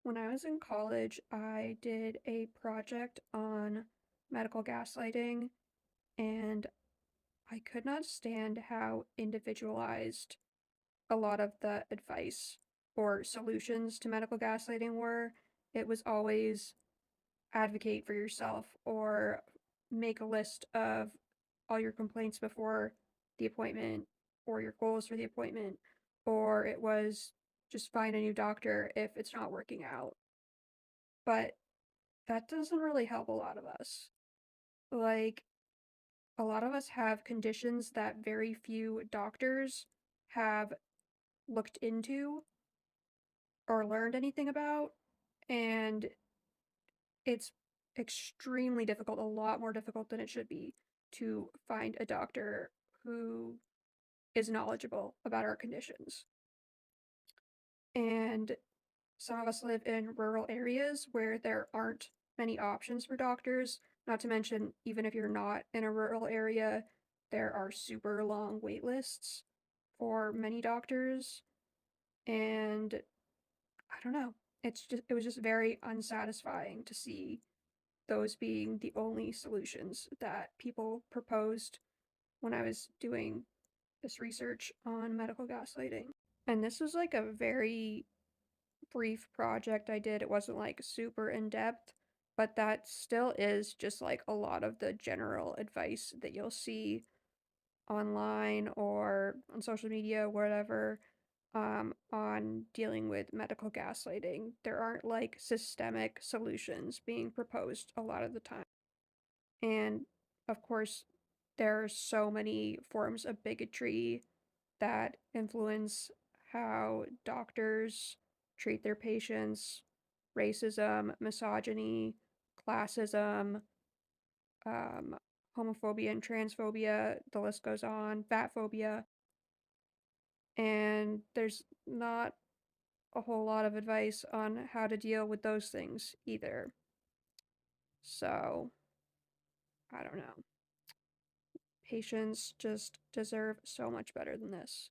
When I was in college, I did a project on medical gaslighting, and I could not stand how individualized a lot of the advice or solutions to medical gaslighting were. It was always advocate for yourself or make a list of all your complaints before the appointment or your goals for the appointment, or it was just find a new doctor if it's not working out. But that doesn't really help a lot of us. Like, a lot of us have conditions that very few doctors have looked into or learned anything about, and it's extremely difficult, a lot more difficult than it should be, to find a doctor who is knowledgeable about our conditions. And some of us live in rural areas where there aren't many options for doctors, not to mention, even if you're not in a rural area, there are super long wait lists for many doctors. And I don't know, it was just very unsatisfying to see those being the only solutions that people proposed when I was doing this research on medical gaslighting. And this was like a very brief project I did. It wasn't like super in depth, but that still is just like a lot of the general advice that you'll see online or on social media, whatever, on dealing with medical gaslighting. There aren't like systemic solutions being proposed a lot of the time. And of course, there are so many forms of bigotry that influence how doctors treat their patients, racism, misogyny, classism, um, homophobia and transphobia, the list goes on, fat phobia, and there's not a whole lot of advice on how to deal with those things either. So, I don't know. Patients just deserve so much better than this.